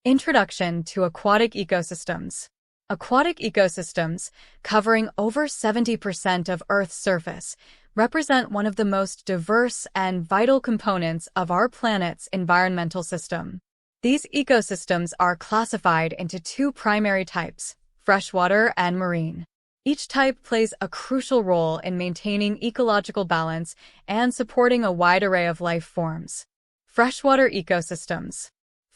Introduction to aquatic ecosystems. Aquatic ecosystems, covering over 70% of Earth's surface, represent one of the most diverse and vital components of our planet's environmental system. These ecosystems are classified into two primary types, freshwater and marine. Each type plays a crucial role in maintaining ecological balance and supporting a wide array of life forms. Freshwater ecosystems.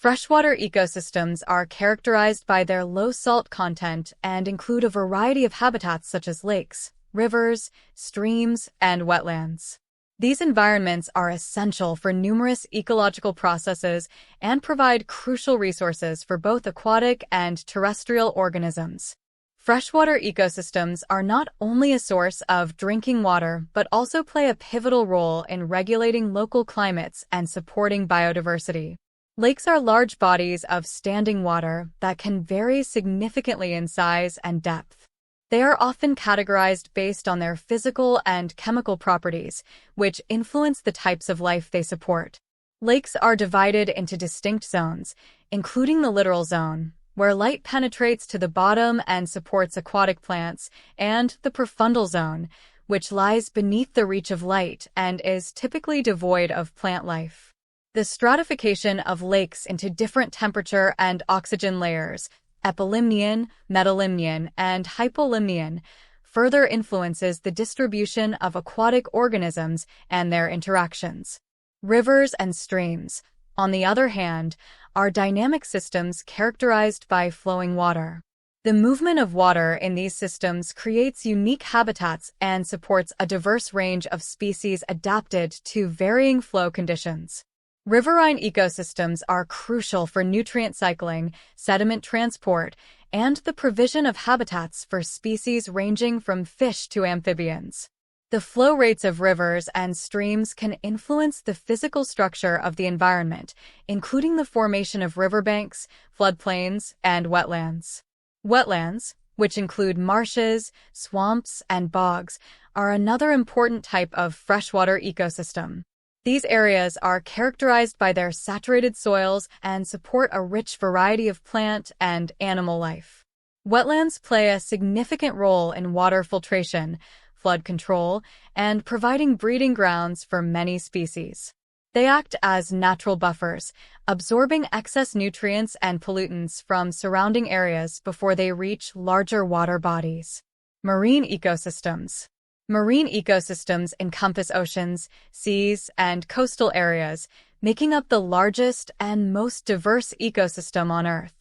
Freshwater ecosystems are characterized by their low salt content and include a variety of habitats such as lakes, rivers, streams, and wetlands. These environments are essential for numerous ecological processes and provide crucial resources for both aquatic and terrestrial organisms. Freshwater ecosystems are not only a source of drinking water but also play a pivotal role in regulating local climates and supporting biodiversity. Lakes are large bodies of standing water that can vary significantly in size and depth. They are often categorized based on their physical and chemical properties, which influence the types of life they support. Lakes are divided into distinct zones, including the littoral zone, where light penetrates to the bottom and supports aquatic plants, and the profundal zone, which lies beneath the reach of light and is typically devoid of plant life. The stratification of lakes into different temperature and oxygen layers, epilimnion, metalimnion, and hypolimnion, further influences the distribution of aquatic organisms and their interactions. Rivers and streams, on the other hand, are dynamic systems characterized by flowing water. The movement of water in these systems creates unique habitats and supports a diverse range of species adapted to varying flow conditions. Riverine ecosystems are crucial for nutrient cycling, sediment transport, and the provision of habitats for species ranging from fish to amphibians. The flow rates of rivers and streams can influence the physical structure of the environment, including the formation of riverbanks, floodplains, and wetlands. Wetlands, which include marshes, swamps, and bogs, are another important type of freshwater ecosystem. These areas are characterized by their saturated soils and support a rich variety of plant and animal life. Wetlands play a significant role in water filtration, flood control, and providing breeding grounds for many species. They act as natural buffers, absorbing excess nutrients and pollutants from surrounding areas before they reach larger water bodies. Marine ecosystems. Marine ecosystems encompass oceans, seas, and coastal areas, making up the largest and most diverse ecosystem on Earth.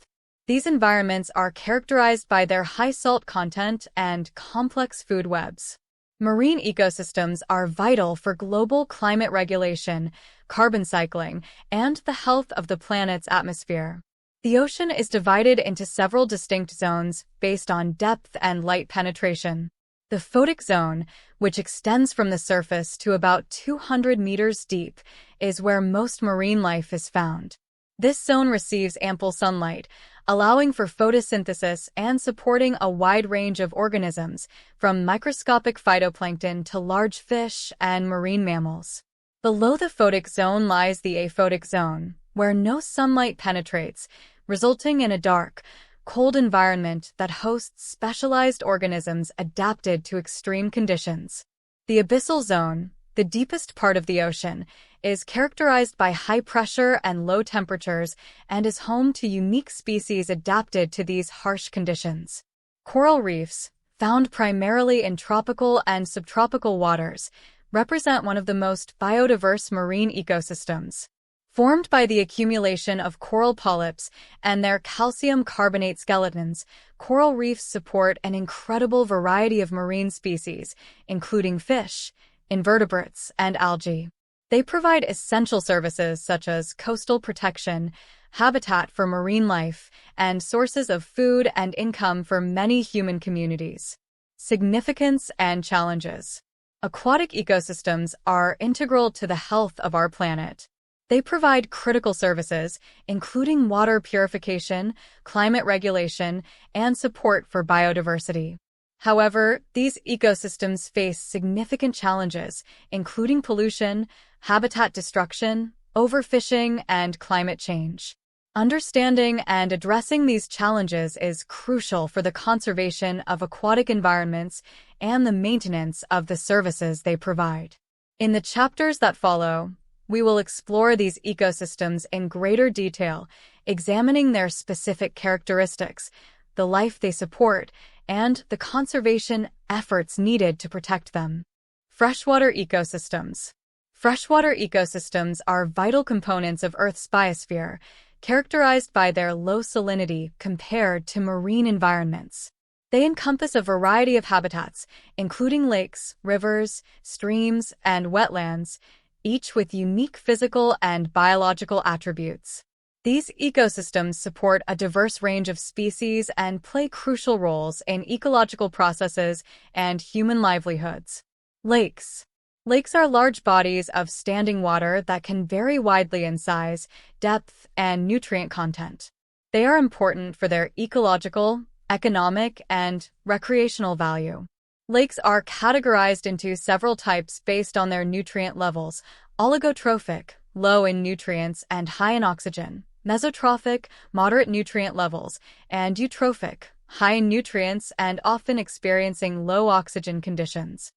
These environments are characterized by their high salt content and complex food webs. Marine ecosystems are vital for global climate regulation, carbon cycling, and the health of the planet's atmosphere. The ocean is divided into several distinct zones based on depth and light penetration. The photic zone, which extends from the surface to about 200 meters deep, is where most marine life is found. This zone receives ample sunlight, allowing for photosynthesis and supporting a wide range of organisms, from microscopic phytoplankton to large fish and marine mammals. Below the photic zone lies the aphotic zone, where no sunlight penetrates, resulting in a dark, cold environment that hosts specialized organisms adapted to extreme conditions. The abyssal zone, the deepest part of the ocean, is characterized by high pressure and low temperatures and is home to unique species adapted to these harsh conditions. Coral reefs, found primarily in tropical and subtropical waters, represent one of the most biodiverse marine ecosystems. Formed by the accumulation of coral polyps and their calcium carbonate skeletons, coral reefs support an incredible variety of marine species, including fish, invertebrates, and algae. They provide essential services such as coastal protection, habitat for marine life, and sources of food and income for many human communities. Significance and challenges. Aquatic ecosystems are integral to the health of our planet. They provide critical services, including water purification, climate regulation, and support for biodiversity. However, these ecosystems face significant challenges, including pollution, habitat destruction, overfishing, and climate change. Understanding and addressing these challenges is crucial for the conservation of aquatic environments and the maintenance of the services they provide. In the chapters that follow, we will explore these ecosystems in greater detail, examining their specific characteristics, the life they support, and the conservation efforts needed to protect them. Freshwater ecosystems. Freshwater ecosystems are vital components of Earth's biosphere, characterized by their low salinity compared to marine environments. They encompass a variety of habitats, including lakes, rivers, streams, and wetlands, each with unique physical and biological attributes. These ecosystems support a diverse range of species and play crucial roles in ecological processes and human livelihoods. Lakes. Lakes are large bodies of standing water that can vary widely in size, depth, and nutrient content. They are important for their ecological, economic, and recreational value. Lakes are categorized into several types based on their nutrient levels: oligotrophic, low in nutrients and high in oxygen; mesotrophic, moderate nutrient levels; and eutrophic, high in nutrients and often experiencing low oxygen conditions.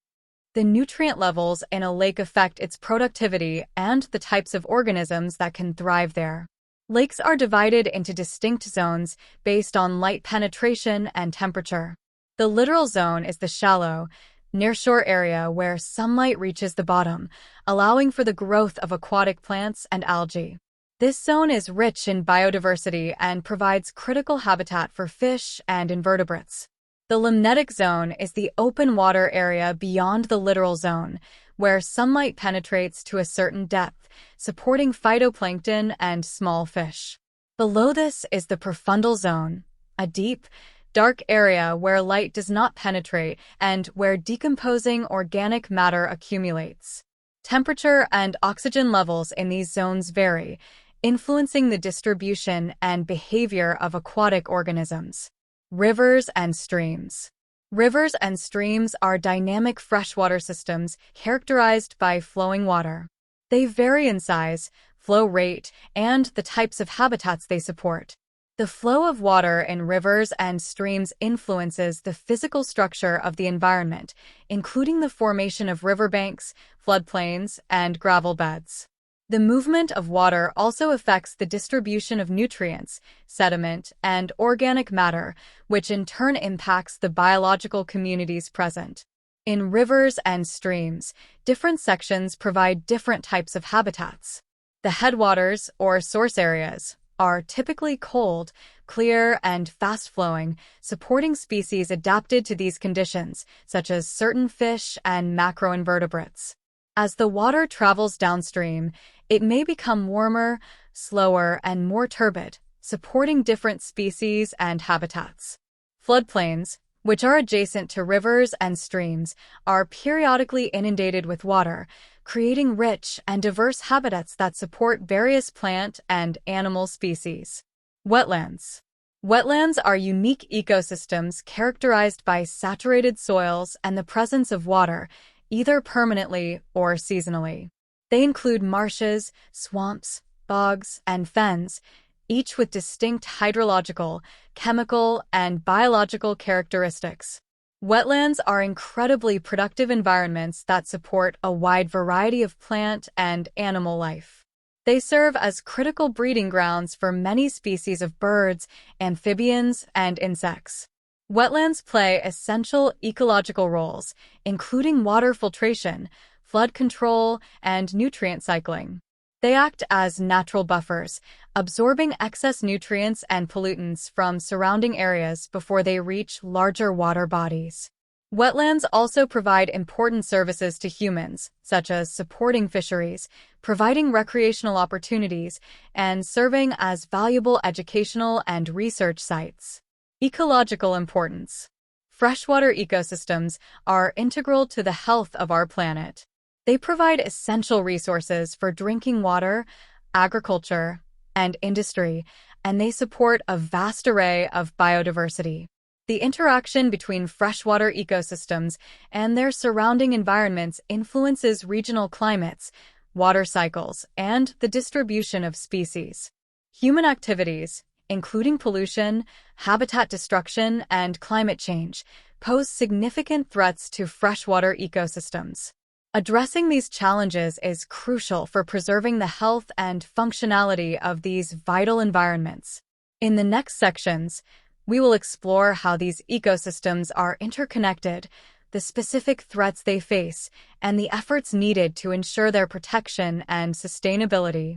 The nutrient levels in a lake affect its productivity and the types of organisms that can thrive there. Lakes are divided into distinct zones based on light penetration and temperature. The littoral zone is the shallow, nearshore area where sunlight reaches the bottom, allowing for the growth of aquatic plants and algae. This zone is rich in biodiversity and provides critical habitat for fish and invertebrates. The limnetic zone is the open water area beyond the littoral zone, where sunlight penetrates to a certain depth, supporting phytoplankton and small fish. Below this is the profundal zone, a deep, dark area where light does not penetrate and where decomposing organic matter accumulates. Temperature and oxygen levels in these zones vary, influencing the distribution and behavior of aquatic organisms. Rivers and streams. Rivers and streams are dynamic freshwater systems characterized by flowing water. They vary in size, flow rate, and the types of habitats they support. The flow of water in rivers and streams influences the physical structure of the environment, including the formation of riverbanks, floodplains, and gravel beds. The movement of water also affects the distribution of nutrients, sediment, and organic matter, which in turn impacts the biological communities present. In rivers and streams, different sections provide different types of habitats. The headwaters, or source areas, are typically cold, clear, and fast-flowing, supporting species adapted to these conditions, such as certain fish and macroinvertebrates. As the water travels downstream, it may become warmer, slower, and more turbid, supporting different species and habitats. Floodplains, which are adjacent to rivers and streams, are periodically inundated with water, creating rich and diverse habitats that support various plant and animal species. Wetlands. Wetlands are unique ecosystems characterized by saturated soils and the presence of water, either permanently or seasonally. They include marshes, swamps, bogs, and fens, each with distinct hydrological, chemical, and biological characteristics. Wetlands are incredibly productive environments that support a wide variety of plant and animal life. They serve as critical breeding grounds for many species of birds, amphibians, and insects. Wetlands play essential ecological roles, including water filtration, flood control, and nutrient cycling. They act as natural buffers, absorbing excess nutrients and pollutants from surrounding areas before they reach larger water bodies. Wetlands also provide important services to humans, such as supporting fisheries, providing recreational opportunities, and serving as valuable educational and research sites. Ecological importance. Freshwater ecosystems are integral to the health of our planet. They provide essential resources for drinking water, agriculture, and industry, and they support a vast array of biodiversity. The interaction between freshwater ecosystems and their surrounding environments influences regional climates, water cycles, and the distribution of species. Human activities, including pollution, habitat destruction, and climate change, pose significant threats to freshwater ecosystems. Addressing these challenges is crucial for preserving the health and functionality of these vital environments. In the next sections, we will explore how these ecosystems are interconnected, the specific threats they face, and the efforts needed to ensure their protection and sustainability.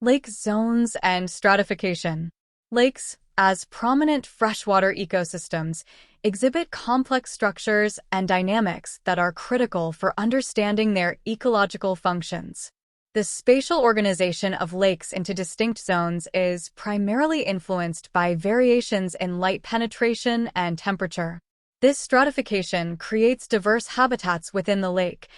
Lake zones and stratification. Lakes, as prominent freshwater ecosystems, exhibit complex structures and dynamics that are critical for understanding their ecological functions. The spatial organization of lakes into distinct zones is primarily influenced by variations in light penetration and temperature. This stratification creates diverse habitats within the lake,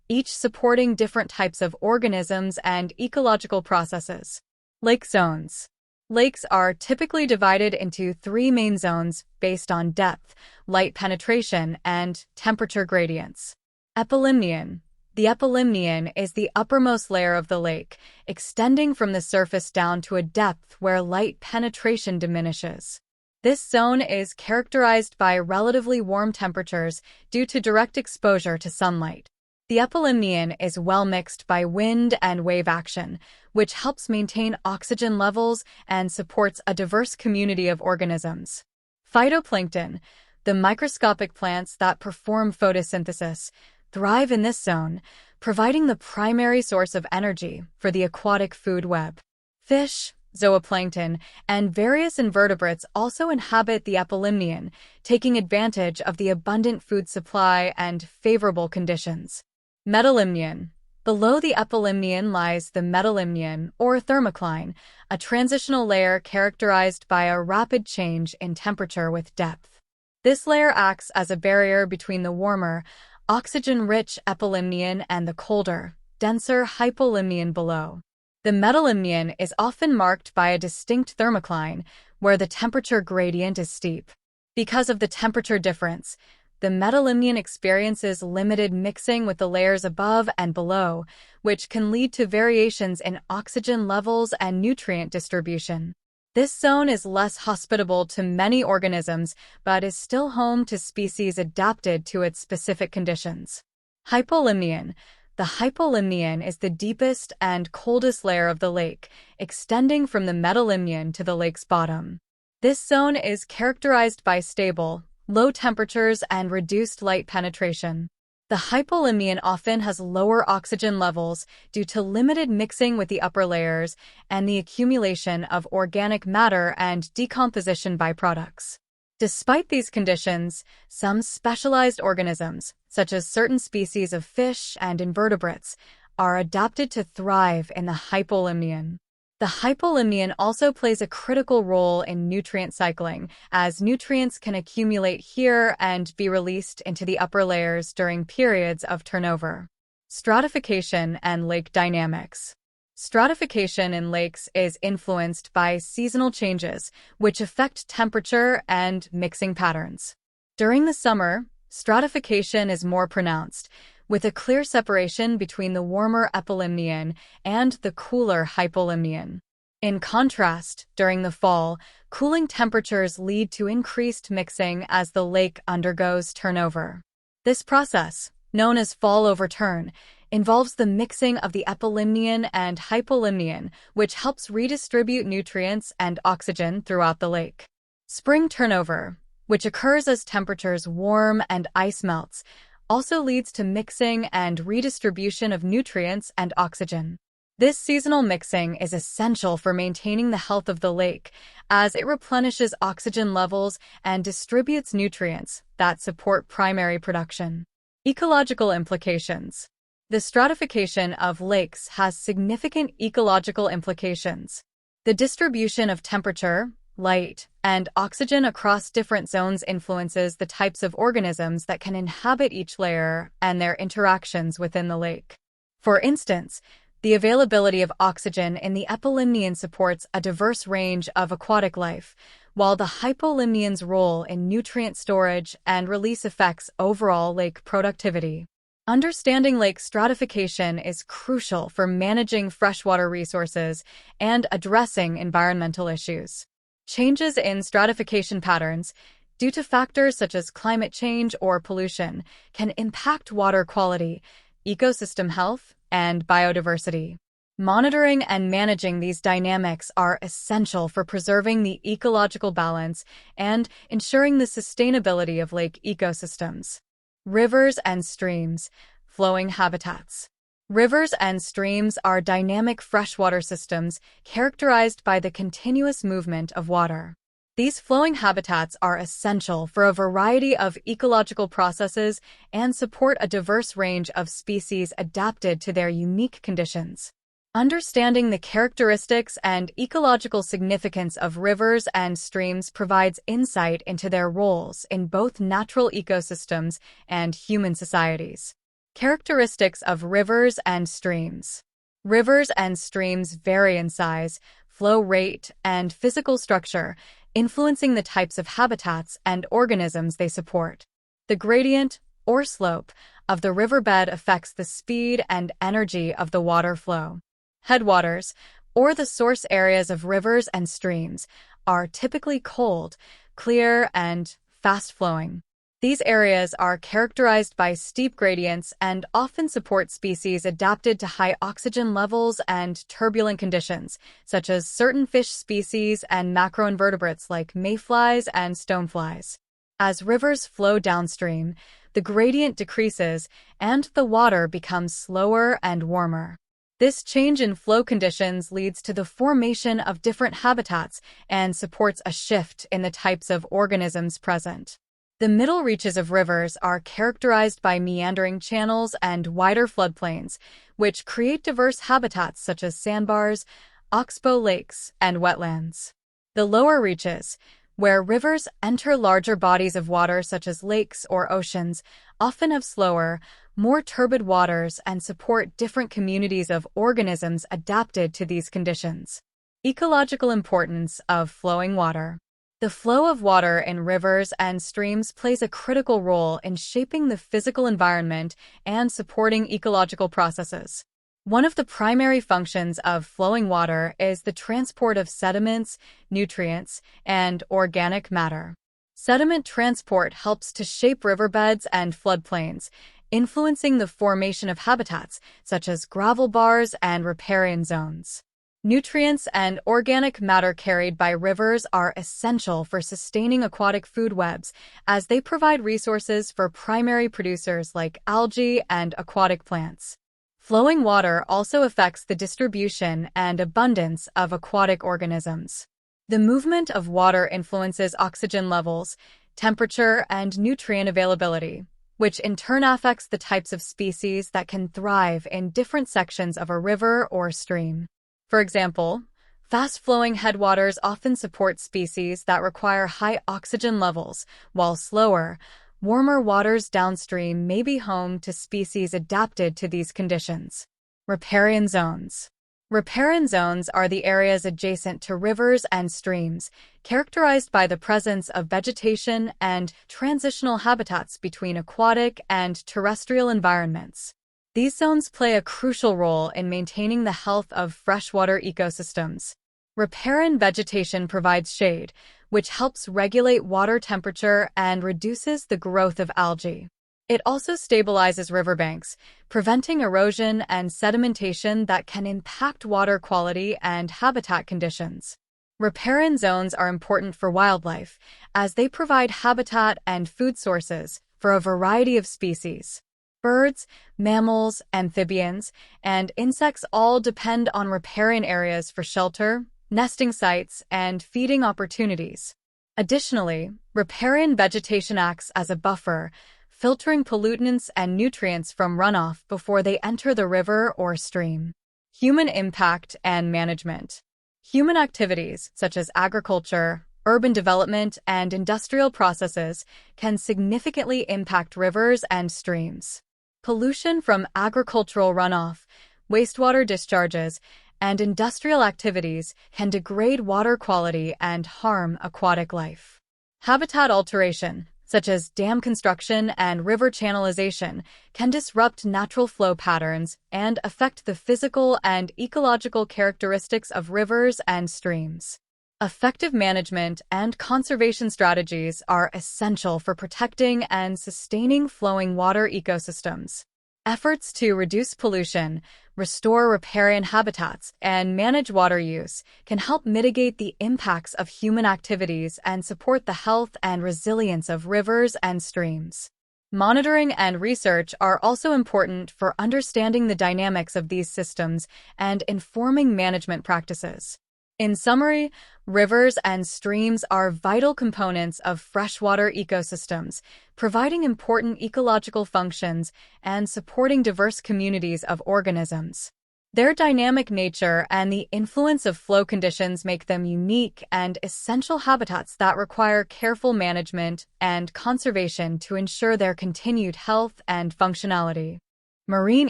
each supporting different types of organisms and ecological processes. Lake zones. Lakes are typically divided into three main zones based on depth, light penetration, and temperature gradients. Epilimnion. The epilimnion is the uppermost layer of the lake, extending from the surface down to a depth where light penetration diminishes. This zone is characterized by relatively warm temperatures due to direct exposure to sunlight. The epilimnion is well mixed by wind and wave action, which helps maintain oxygen levels and supports a diverse community of organisms. Phytoplankton, the microscopic plants that perform photosynthesis, thrive in this zone, providing the primary source of energy for the aquatic food web. Fish, zooplankton, and various invertebrates also inhabit the epilimnion, taking advantage of the abundant food supply and favorable conditions. Metalimnion. Below the epilimnion lies the metalimnion, or thermocline, a transitional layer characterized by a rapid change in temperature with depth. This layer acts as a barrier between the warmer, oxygen-rich epilimnion and the colder, denser hypolimnion below. The metalimnion is often marked by a distinct thermocline, where the temperature gradient is steep. Because of the temperature difference, the metalimnion experiences limited mixing with the layers above and below, which can lead to variations in oxygen levels and nutrient distribution. This zone is less hospitable to many organisms, but is still home to species adapted to its specific conditions. Hypolimnion. The hypolimnion is the deepest and coldest layer of the lake, extending from the metalimnion to the lake's bottom. This zone is characterized by stable, low temperatures and reduced light penetration. The hypolimnion often has lower oxygen levels due to limited mixing with the upper layers and the accumulation of organic matter and decomposition byproducts. Despite these conditions, some specialized organisms, such as certain species of fish and invertebrates, are adapted to thrive in the hypolimnion. The hypolimnion also plays a critical role in nutrient cycling, as nutrients can accumulate here and be released into the upper layers during periods of turnover. Stratification and lake dynamics. Stratification in lakes is influenced by seasonal changes, which affect temperature and mixing patterns. During the summer, stratification is more pronounced, with a clear separation between the warmer epilimnion and the cooler hypolimnion. In contrast, during the fall, cooling temperatures lead to increased mixing as the lake undergoes turnover. This process, known as fall over turn, involves the mixing of the epilimnion and hypolimnion, which helps redistribute nutrients and oxygen throughout the lake. Spring turnover, which occurs as temperatures warm and ice melts, also leads to mixing and redistribution of nutrients and oxygen. This seasonal mixing is essential for maintaining the health of the lake, as it replenishes oxygen levels and distributes nutrients that support primary production. Ecological implications. The stratification of lakes has significant ecological implications. The distribution of temperature, light, and oxygen across different zones influences the types of organisms that can inhabit each layer and their interactions within the lake. For instance, the availability of oxygen in the epilimnion supports a diverse range of aquatic life, while the hypolimnion's role in nutrient storage and release affects overall lake productivity. Understanding lake stratification is crucial for managing freshwater resources and addressing environmental issues. Changes in stratification patterns, due to factors such as climate change or pollution, can impact water quality, ecosystem health, and biodiversity. Monitoring and managing these dynamics are essential for preserving the ecological balance and ensuring the sustainability of lake ecosystems. Rivers and streams, flowing habitats. Rivers and streams are dynamic freshwater systems characterized by the continuous movement of water. These flowing habitats are essential for a variety of ecological processes and support a diverse range of species adapted to their unique conditions. Understanding the characteristics and ecological significance of rivers and streams provides insight into their roles in both natural ecosystems and human societies. Characteristics of rivers and streams. Rivers and streams vary in size, flow rate, and physical structure, influencing the types of habitats and organisms they support. The gradient, or slope, of the riverbed affects the speed and energy of the water flow. Headwaters, or the source areas of rivers and streams, are typically cold, clear, and fast-flowing. These areas are characterized by steep gradients and often support species adapted to high oxygen levels and turbulent conditions, such as certain fish species and macroinvertebrates like mayflies and stoneflies. As rivers flow downstream, the gradient decreases and the water becomes slower and warmer. This change in flow conditions leads to the formation of different habitats and supports a shift in the types of organisms present. The middle reaches of rivers are characterized by meandering channels and wider floodplains, which create diverse habitats such as sandbars, oxbow lakes, and wetlands. The lower reaches, where rivers enter larger bodies of water such as lakes or oceans, often have slower, more turbid waters and support different communities of organisms adapted to these conditions. Ecological importance of flowing water. The flow of water in rivers and streams plays a critical role in shaping the physical environment and supporting ecological processes. One of the primary functions of flowing water is the transport of sediments, nutrients, and organic matter. Sediment transport helps to shape riverbeds and floodplains, influencing the formation of habitats such as gravel bars and riparian zones. Nutrients and organic matter carried by rivers are essential for sustaining aquatic food webs, as they provide resources for primary producers like algae and aquatic plants. Flowing water also affects the distribution and abundance of aquatic organisms. The movement of water influences oxygen levels, temperature, and nutrient availability, which in turn affects the types of species that can thrive in different sections of a river or stream. For example, fast-flowing headwaters often support species that require high oxygen levels, while slower, warmer waters downstream may be home to species adapted to these conditions. Riparian zones. Riparian zones are the areas adjacent to rivers and streams, characterized by the presence of vegetation and transitional habitats between aquatic and terrestrial environments. These zones play a crucial role in maintaining the health of freshwater ecosystems. Riparian vegetation provides shade, which helps regulate water temperature and reduces the growth of algae. It also stabilizes riverbanks, preventing erosion and sedimentation that can impact water quality and habitat conditions. Riparian zones are important for wildlife, as they provide habitat and food sources for a variety of species. Birds, mammals, amphibians, and insects all depend on riparian areas for shelter, nesting sites, and feeding opportunities. Additionally, riparian vegetation acts as a buffer, filtering pollutants and nutrients from runoff before they enter the river or stream. Human impact and management. Human activities, such as agriculture, urban development, and industrial processes, can significantly impact rivers and streams. Pollution from agricultural runoff, wastewater discharges, and industrial activities can degrade water quality and harm aquatic life. Habitat alteration, such as dam construction and river channelization, can disrupt natural flow patterns and affect the physical and ecological characteristics of rivers and streams. Effective management and conservation strategies are essential for protecting and sustaining flowing water ecosystems. Efforts to reduce pollution, restore riparian habitats, and manage water use can help mitigate the impacts of human activities and support the health and resilience of rivers and streams. Monitoring and research are also important for understanding the dynamics of these systems and informing management practices. In summary, rivers and streams are vital components of freshwater ecosystems, providing important ecological functions and supporting diverse communities of organisms. Their dynamic nature and the influence of flow conditions make them unique and essential habitats that require careful management and conservation to ensure their continued health and functionality. Marine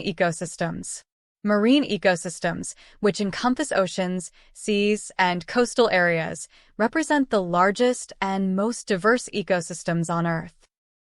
ecosystems. Marine ecosystems, which encompass oceans, seas, and coastal areas, represent the largest and most diverse ecosystems on Earth.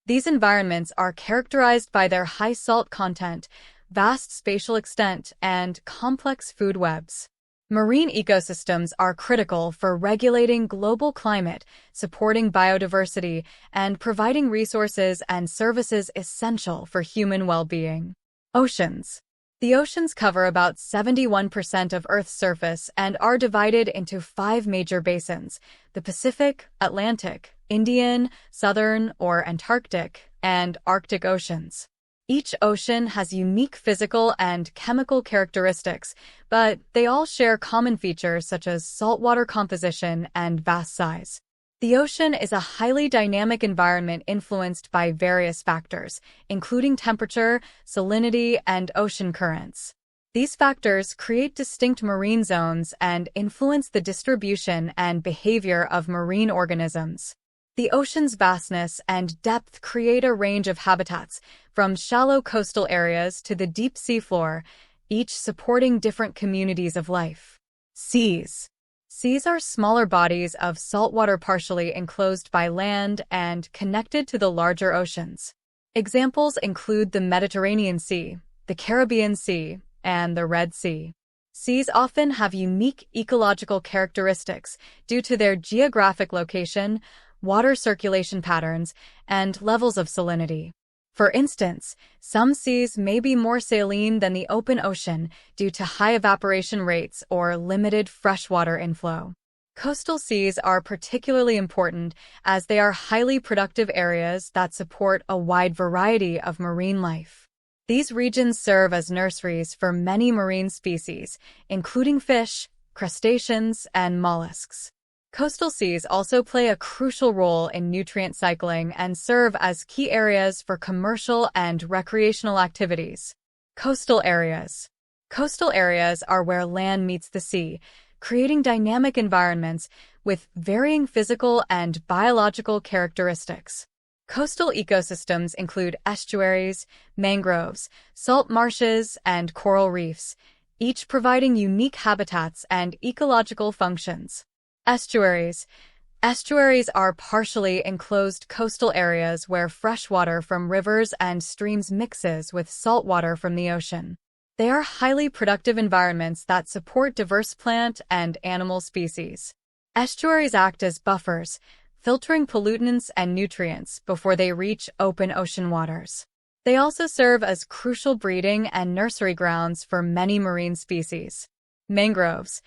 These environments are characterized by their high salt content, vast spatial extent, and complex food webs. Marine ecosystems are critical for regulating global climate, supporting biodiversity, and providing resources and services essential for human well-being. Oceans. The oceans cover about 71% of Earth's surface and are divided into 5 major basins: the Pacific, Atlantic, Indian, Southern or Antarctic, and Arctic oceans. Each ocean has unique physical and chemical characteristics, but they all share common features such as saltwater composition and vast size. The ocean is a highly dynamic environment influenced by various factors, including temperature, salinity, and ocean currents. These factors create distinct marine zones and influence the distribution and behavior of marine organisms. The ocean's vastness and depth create a range of habitats, from shallow coastal areas to the deep seafloor, each supporting different communities of life. Seas. Seas are smaller bodies of saltwater partially enclosed by land and connected to the larger oceans. Examples include the Mediterranean Sea, the Caribbean Sea, and the Red Sea. Seas often have unique ecological characteristics due to their geographic location, water circulation patterns, and levels of salinity. For instance, some seas may be more saline than the open ocean due to high evaporation rates or limited freshwater inflow. Coastal seas are particularly important as they are highly productive areas that support a wide variety of marine life. These regions serve as nurseries for many marine species, including fish, crustaceans, and mollusks. Coastal seas also play a crucial role in nutrient cycling and serve as key areas for commercial and recreational activities. Coastal areas. Coastal areas are where land meets the sea, creating dynamic environments with varying physical and biological characteristics. Coastal ecosystems include estuaries, mangroves, salt marshes, and coral reefs, each providing unique habitats and ecological functions. Estuaries. Estuaries are partially enclosed coastal areas where freshwater from rivers and streams mixes with saltwater from the ocean. They are highly productive environments that support diverse plant and animal species. Estuaries act as buffers, filtering pollutants and nutrients before they reach open ocean waters. They also serve as crucial breeding and nursery grounds for many marine species. Mangroves.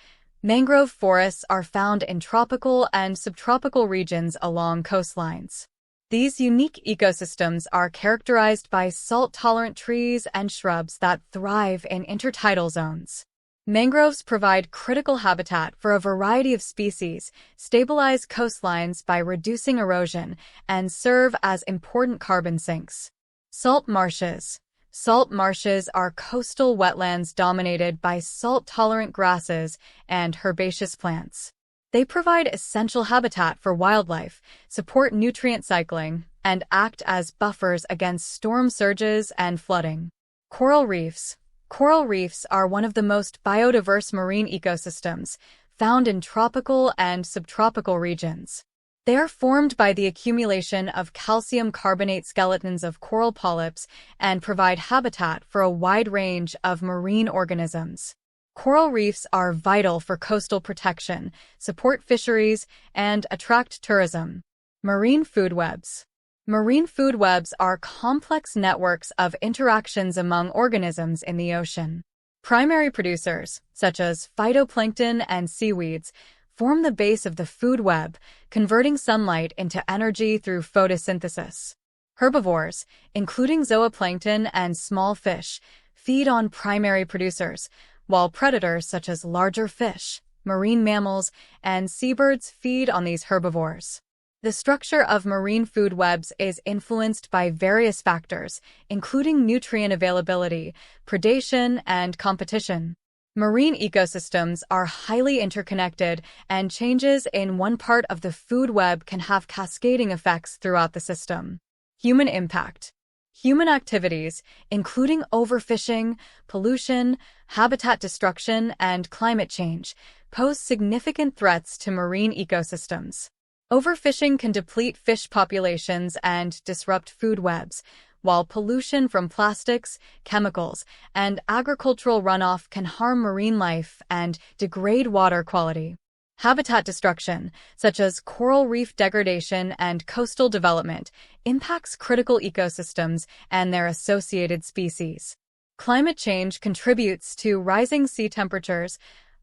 Mangrove forests are found in tropical and subtropical regions along coastlines. These unique ecosystems are characterized by salt-tolerant trees and shrubs that thrive in intertidal zones. Mangroves provide critical habitat for a variety of species, stabilize coastlines by reducing erosion, and serve as important carbon sinks. Salt marshes. Salt marshes are coastal wetlands dominated by salt-tolerant grasses and herbaceous plants. They provide essential habitat for wildlife, support nutrient cycling, and act as buffers against storm surges and flooding. Coral reefs. Coral reefs are one of the most biodiverse marine ecosystems, found in tropical and subtropical regions. They are formed by the accumulation of calcium carbonate skeletons of coral polyps and provide habitat for a wide range of marine organisms. Coral reefs are vital for coastal protection, support fisheries, and attract tourism. Marine food webs. Marine food webs are complex networks of interactions among organisms in the ocean. Primary producers, such as phytoplankton and seaweeds, form the base of the food web, converting sunlight into energy through photosynthesis. Herbivores, including zooplankton and small fish, feed on primary producers, while predators such as larger fish, marine mammals, and seabirds feed on these herbivores. The structure of marine food webs is influenced by various factors, including nutrient availability, predation, and competition. Marine ecosystems are highly interconnected, and changes in one part of the food web can have cascading effects throughout the system. Human impact. Human activities, including overfishing, pollution, habitat destruction, and climate change, pose significant threats to marine ecosystems. Overfishing can deplete fish populations and disrupt food webs, while pollution from plastics, chemicals, and agricultural runoff can harm marine life and degrade water quality. Habitat destruction, such as coral reef degradation and coastal development, impacts critical ecosystems and their associated species. Climate change contributes to rising sea temperatures,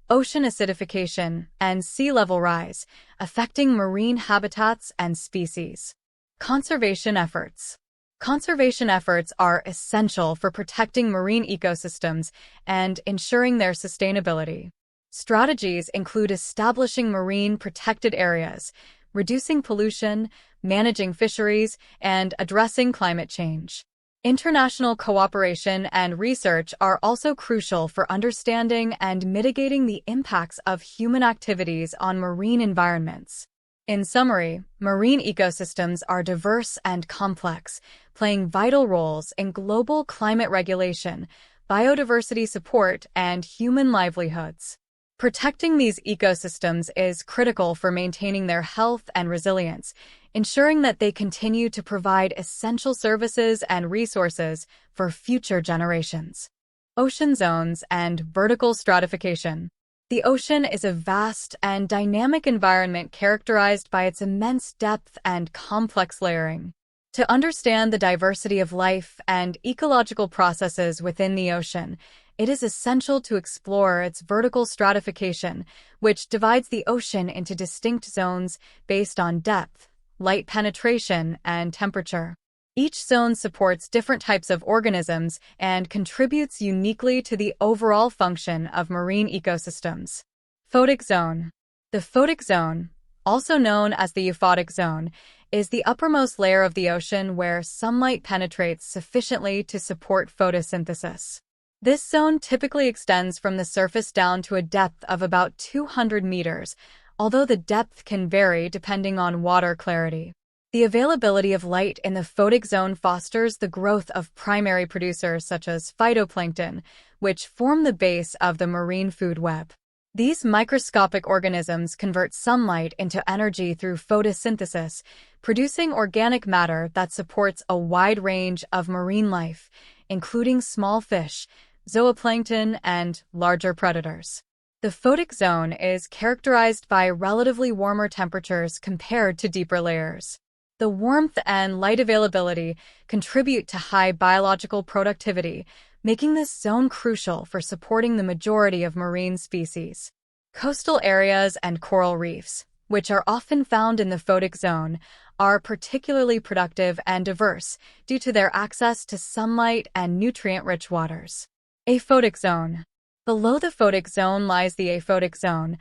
ocean acidification, and sea level rise, affecting marine habitats and species. Conservation efforts. Conservation efforts are essential for protecting marine ecosystems and ensuring their sustainability. Strategies include establishing marine protected areas, reducing pollution, managing fisheries, and addressing climate change. International cooperation and research are also crucial for understanding and mitigating the impacts of human activities on marine environments. In summary, marine ecosystems are diverse and complex, playing vital roles in global climate regulation, biodiversity support, and human livelihoods. Protecting these ecosystems is critical for maintaining their health and resilience, ensuring that they continue to provide essential services and resources for future generations. Ocean zones and vertical stratification. The ocean is a vast and dynamic environment characterized by its immense depth and complex layering. To understand the diversity of life and ecological processes within the ocean, it is essential to explore its vertical stratification, which divides the ocean into distinct zones based on depth, light penetration, and temperature. Each zone supports different types of organisms and contributes uniquely to the overall function of marine ecosystems. Photic zone. The photic zone, also known as the euphotic zone, is the uppermost layer of the ocean where sunlight penetrates sufficiently to support photosynthesis. This zone typically extends from the surface down to a depth of about 200 meters, although the depth can vary depending on water clarity. The availability of light in the photic zone fosters the growth of primary producers such as phytoplankton, which form the base of the marine food web. These microscopic organisms convert sunlight into energy through photosynthesis, producing organic matter that supports a wide range of marine life, including small fish, zooplankton, and larger predators. The photic zone is characterized by relatively warmer temperatures compared to deeper layers. The warmth and light availability contribute to high biological productivity, making this zone crucial for supporting the majority of marine species. Coastal areas and coral reefs, which are often found in the photic zone, are particularly productive and diverse due to their access to sunlight and nutrient-rich waters. Aphotic zone. Below the photic zone lies the aphotic zone,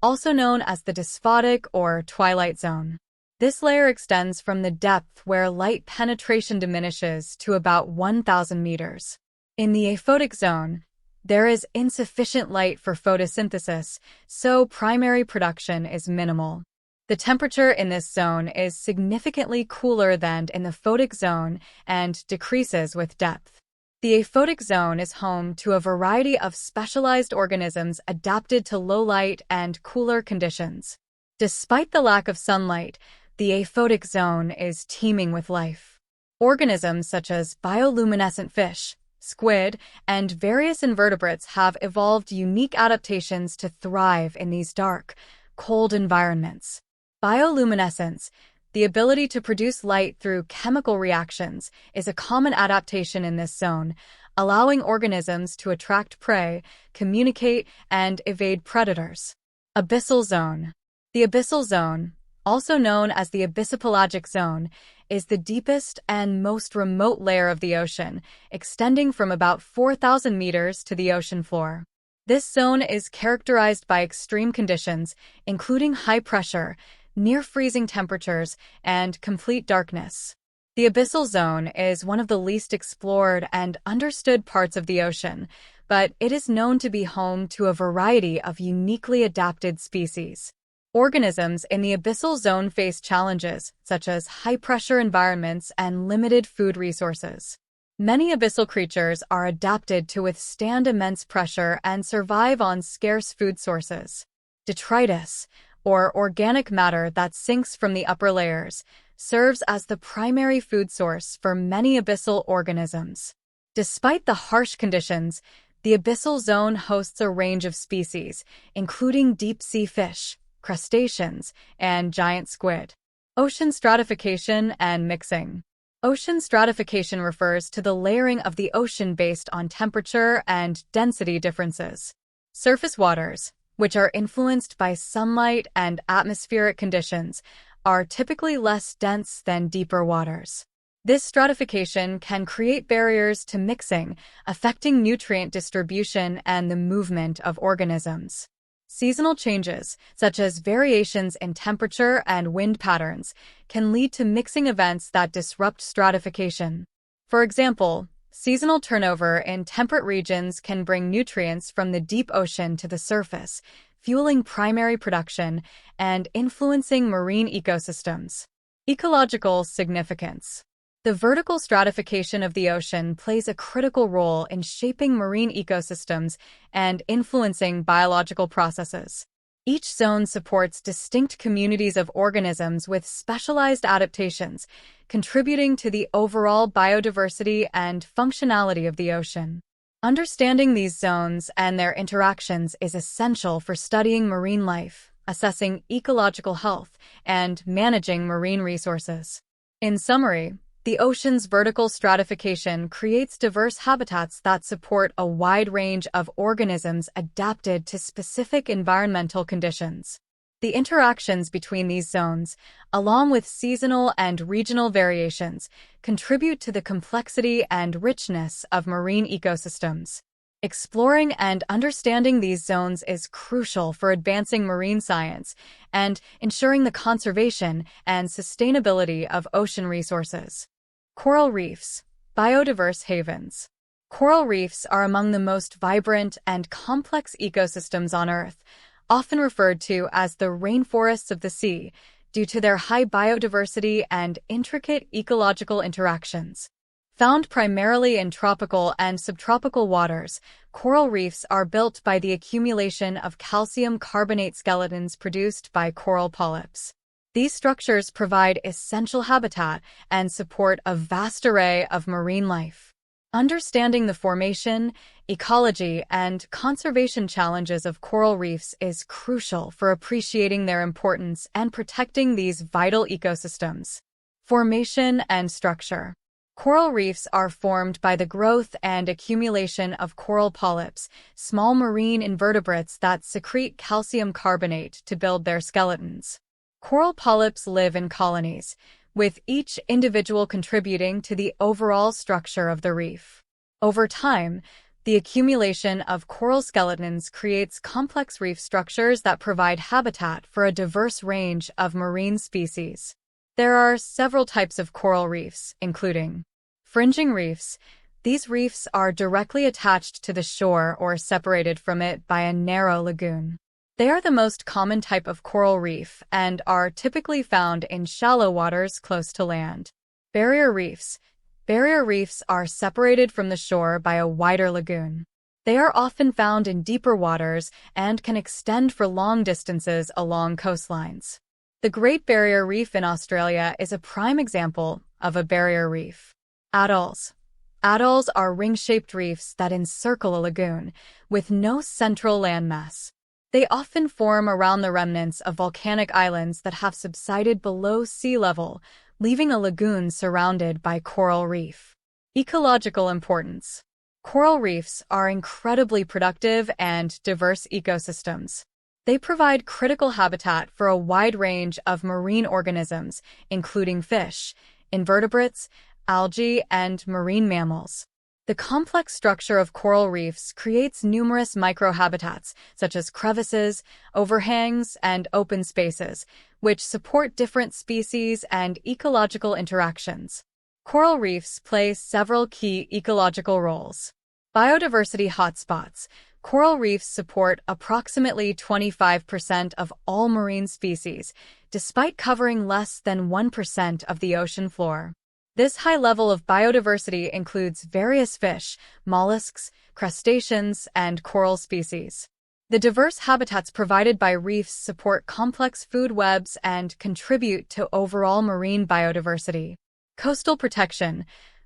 also known as the dysphotic or twilight zone. This layer extends from the depth where light penetration diminishes to about 1,000 meters. In the aphotic zone, there is insufficient light for photosynthesis, so primary production is minimal. The temperature in this zone is significantly cooler than in the photic zone and decreases with depth. The aphotic zone is home to a variety of specialized organisms adapted to low light and cooler conditions. Despite the lack of sunlight, the aphotic zone is teeming with life. Organisms such as bioluminescent fish, squid, and various invertebrates have evolved unique adaptations to thrive in these dark, cold environments. Bioluminescence, the ability to produce light through chemical reactions, is a common adaptation in this zone, allowing organisms to attract prey, communicate, and evade predators. Abyssal zone. The abyssal zone, also known as the abyssopelagic zone, is the deepest and most remote layer of the ocean, extending from about 4,000 meters to the ocean floor. This zone is characterized by extreme conditions, including high pressure, near-freezing temperatures, and complete darkness. The abyssal zone is one of the least explored and understood parts of the ocean, but it is known to be home to a variety of uniquely adapted species. Organisms in the abyssal zone face challenges, such as high-pressure environments and limited food resources. Many abyssal creatures are adapted to withstand immense pressure and survive on scarce food sources. Detritus, or organic matter that sinks from the upper layers, serves as the primary food source for many abyssal organisms. Despite the harsh conditions, the abyssal zone hosts a range of species, including deep-sea fish, crustaceans, and giant squid. Ocean stratification and mixing. Ocean stratification refers to the layering of the ocean based on temperature and density differences. Surface waters, which are influenced by sunlight and atmospheric conditions, are typically less dense than deeper waters. This stratification can create barriers to mixing, affecting nutrient distribution and the movement of organisms. Seasonal changes, such as variations in temperature and wind patterns, can lead to mixing events that disrupt stratification. For example, seasonal turnover in temperate regions can bring nutrients from the deep ocean to the surface, fueling primary production and influencing marine ecosystems. Ecological significance. The vertical stratification of the ocean plays a critical role in shaping marine ecosystems and influencing biological processes. Each zone supports distinct communities of organisms with specialized adaptations, contributing to the overall biodiversity and functionality of the ocean. Understanding these zones and their interactions is essential for studying marine life, assessing ecological health, and managing marine resources. In summary, the ocean's vertical stratification creates diverse habitats that support a wide range of organisms adapted to specific environmental conditions. The interactions between these zones, along with seasonal and regional variations, contribute to the complexity and richness of marine ecosystems. Exploring and understanding these zones is crucial for advancing marine science and ensuring the conservation and sustainability of ocean resources. Coral reefs, biodiverse havens. Coral reefs are among the most vibrant and complex ecosystems on Earth, often referred to as the rainforests of the sea, due to their high biodiversity and intricate ecological interactions. Found primarily in tropical and subtropical waters, coral reefs are built by the accumulation of calcium carbonate skeletons produced by coral polyps. These structures provide essential habitat and support a vast array of marine life. Understanding the formation, ecology, and conservation challenges of coral reefs is crucial for appreciating their importance and protecting these vital ecosystems. Formation and structure. Coral reefs are formed by the growth and accumulation of coral polyps, small marine invertebrates that secrete calcium carbonate to build their skeletons. Coral polyps live in colonies, with each individual contributing to the overall structure of the reef. Over time, the accumulation of coral skeletons creates complex reef structures that provide habitat for a diverse range of marine species. There are several types of coral reefs, including fringing reefs. These reefs are directly attached to the shore or separated from it by a narrow lagoon. They are the most common type of coral reef and are typically found in shallow waters close to land. Barrier reefs. Barrier reefs are separated from the shore by a wider lagoon. They are often found in deeper waters and can extend for long distances along coastlines. The Great Barrier Reef in Australia is a prime example of a barrier reef. Atolls. Atolls are ring-shaped reefs that encircle a lagoon, with no central landmass. They often form around the remnants of volcanic islands that have subsided below sea level, leaving a lagoon surrounded by coral reef. Ecological importance. Coral reefs are incredibly productive and diverse ecosystems. They provide critical habitat for a wide range of marine organisms, including fish, invertebrates, algae, and marine mammals. The complex structure of coral reefs creates numerous microhabitats, such as crevices, overhangs, and open spaces, which support different species and ecological interactions. Coral reefs play several key ecological roles. Biodiversity hotspots. Coral reefs support approximately 25% of all marine species, despite covering less than 1% of the ocean floor. This high level of biodiversity includes various fish, mollusks, crustaceans, and coral species. The diverse habitats provided by reefs support complex food webs and contribute to overall marine biodiversity. Coastal protection.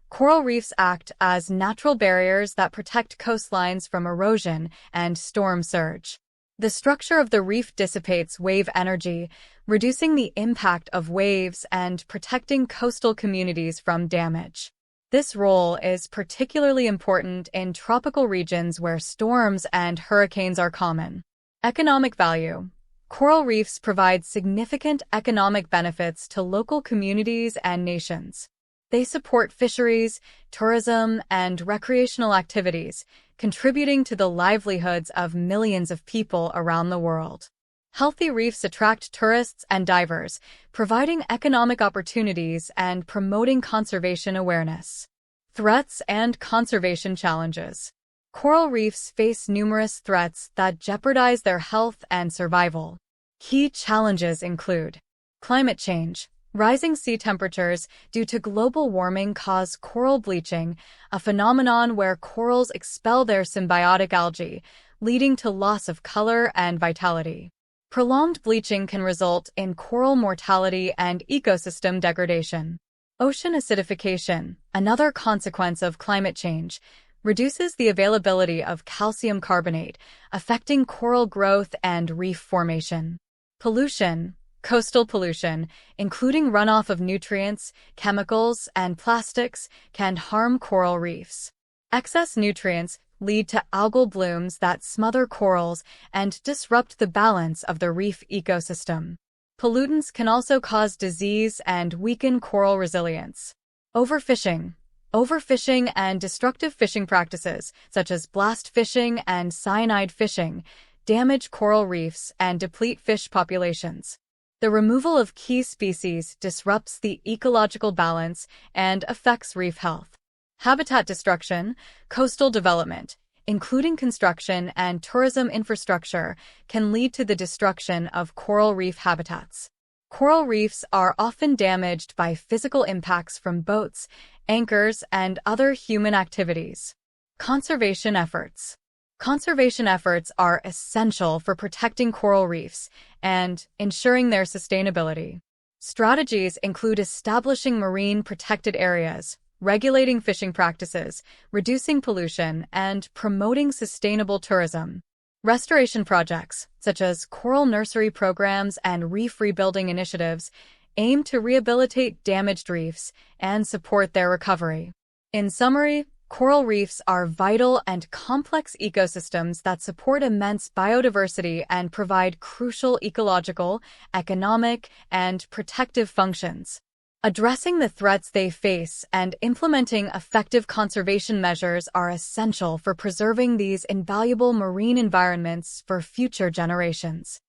Coral reefs act as natural barriers that protect coastlines from erosion and storm surge. The structure of the reef dissipates wave energy, reducing the impact of waves and protecting coastal communities from damage. This role is particularly important in tropical regions where storms and hurricanes are common. Economic value. Coral reefs provide significant economic benefits to local communities and nations. They support fisheries, tourism, and recreational activities, contributing to the livelihoods of millions of people around the world. Healthy reefs attract tourists and divers, providing economic opportunities and promoting conservation awareness. Threats and conservation challenges. Coral reefs face numerous threats that jeopardize their health and survival. Key challenges include climate change. Rising sea temperatures due to global warming cause coral bleaching, a phenomenon where corals expel their symbiotic algae, leading to loss of color and vitality. Prolonged bleaching can result in coral mortality and ecosystem degradation. Ocean acidification, another consequence of climate change, reduces the availability of calcium carbonate, affecting coral growth and reef formation. Pollution. Coastal pollution, including runoff of nutrients, chemicals, and plastics, can harm coral reefs. Excess nutrients lead to algal blooms that smother corals and disrupt the balance of the reef ecosystem. Pollutants can also cause disease and weaken coral resilience. Overfishing. Overfishing and destructive fishing practices, such as blast fishing and cyanide fishing, damage coral reefs and deplete fish populations. The removal of key species disrupts the ecological balance and affects reef health. Habitat destruction, coastal development, including construction and tourism infrastructure, can lead to the destruction of coral reef habitats. Coral reefs are often damaged by physical impacts from boats, anchors, and other human activities. Conservation efforts. Conservation efforts are essential for protecting coral reefs and ensuring their sustainability. Strategies include establishing marine protected areas, regulating fishing practices, reducing pollution, and promoting sustainable tourism. Restoration projects, such as coral nursery programs and reef rebuilding initiatives, aim to rehabilitate damaged reefs and support their recovery. In summary, coral reefs are vital and complex ecosystems that support immense biodiversity and provide crucial ecological, economic, and protective functions. Addressing the threats they face and implementing effective conservation measures are essential for preserving these invaluable marine environments for future generations.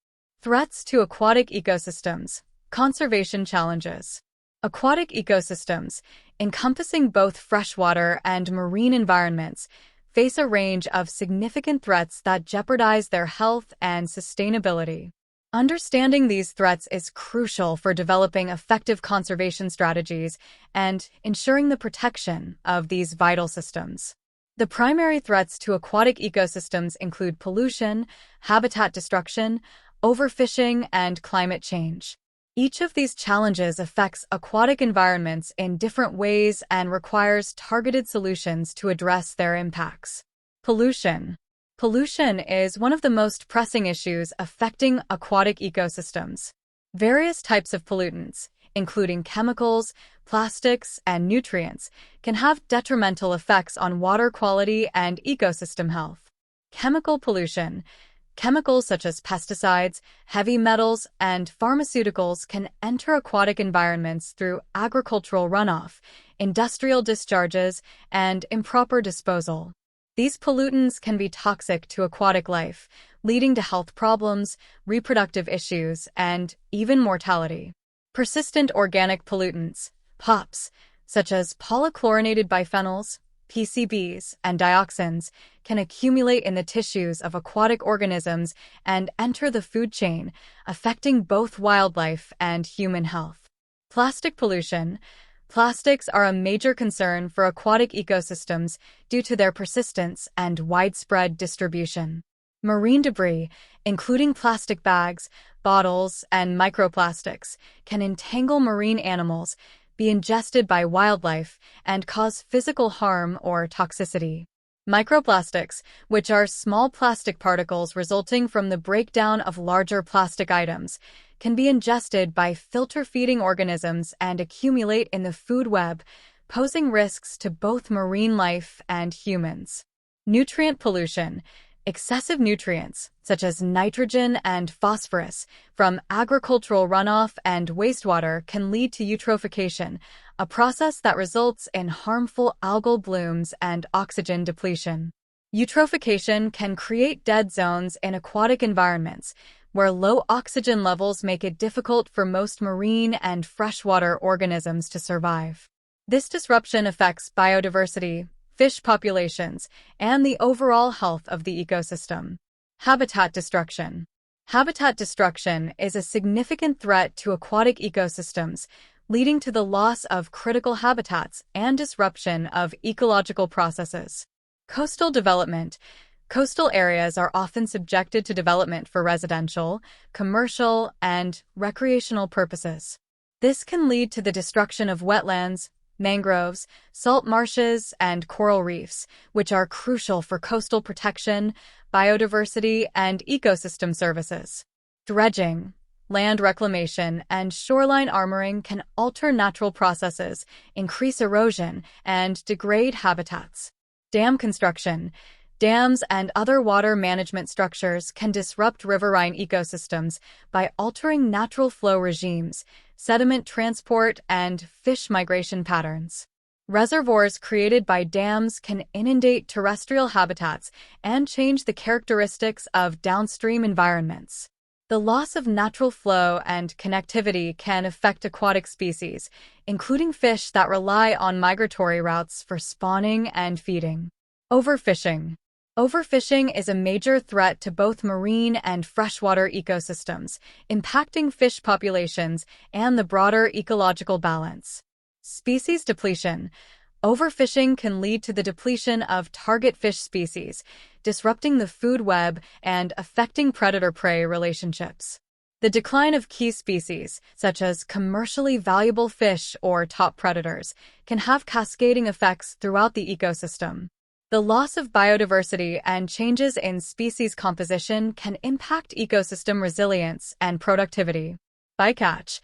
Threats to aquatic ecosystems. Conservation challenges. Aquatic ecosystems, encompassing both freshwater and marine environments, face a range of significant threats that jeopardize their health and sustainability. Understanding these threats is crucial for developing effective conservation strategies and ensuring the protection of these vital systems. The primary threats to aquatic ecosystems include pollution, habitat destruction, overfishing, and climate change. Each of these challenges affects aquatic environments in different ways and requires targeted solutions to address their impacts. Pollution. Pollution is one of the most pressing issues affecting aquatic ecosystems. Various types of pollutants, including chemicals, plastics, and nutrients, can have detrimental effects on water quality and ecosystem health. Chemical pollution. Chemicals such as pesticides, heavy metals, and pharmaceuticals can enter aquatic environments through agricultural runoff, industrial discharges, and improper disposal. These pollutants can be toxic to aquatic life, leading to health problems, reproductive issues, and even mortality. Persistent organic pollutants, POPs, such as polychlorinated biphenyls, PCBs, and dioxins, can accumulate in the tissues of aquatic organisms and enter the food chain, affecting both wildlife and human health. Plastic pollution. Plastics are a major concern for aquatic ecosystems due to their persistence and widespread distribution. Marine debris, including plastic bags, bottles, and microplastics, can entangle marine animals, be ingested by wildlife, and cause physical harm or toxicity. Microplastics, which are small plastic particles resulting from the breakdown of larger plastic items, can be ingested by filter-feeding organisms and accumulate in the food web, posing risks to both marine life and humans. Nutrient pollution. Excessive nutrients, such as nitrogen and phosphorus, from agricultural runoff and wastewater can lead to eutrophication, a process that results in harmful algal blooms and oxygen depletion. Eutrophication can create dead zones in aquatic environments, where low oxygen levels make it difficult for most marine and freshwater organisms to survive. This disruption affects biodiversity, fish populations, and the overall health of the ecosystem. Habitat destruction. Habitat destruction is a significant threat to aquatic ecosystems, leading to the loss of critical habitats and disruption of ecological processes. Coastal development. Coastal areas are often subjected to development for residential, commercial, and recreational purposes. This can lead to the destruction of wetlands, mangroves, salt marshes, and coral reefs, which are crucial for coastal protection, biodiversity, and ecosystem services. Dredging, land reclamation, and shoreline armoring can alter natural processes, increase erosion, and degrade habitats. Dam construction. Dams and other water management structures can disrupt riverine ecosystems by altering natural flow regimes, sediment transport, and fish migration patterns. Reservoirs created by dams can inundate terrestrial habitats and change the characteristics of downstream environments. The loss of natural flow and connectivity can affect aquatic species, including fish that rely on migratory routes for spawning and feeding. Overfishing. Overfishing is a major threat to both marine and freshwater ecosystems, impacting fish populations and the broader ecological balance. Species depletion. Overfishing can lead to the depletion of target fish species, disrupting the food web and affecting predator-prey relationships. The decline of key species, such as commercially valuable fish or top predators, can have cascading effects throughout the ecosystem. The loss of biodiversity and changes in species composition can impact ecosystem resilience and productivity. Bycatch.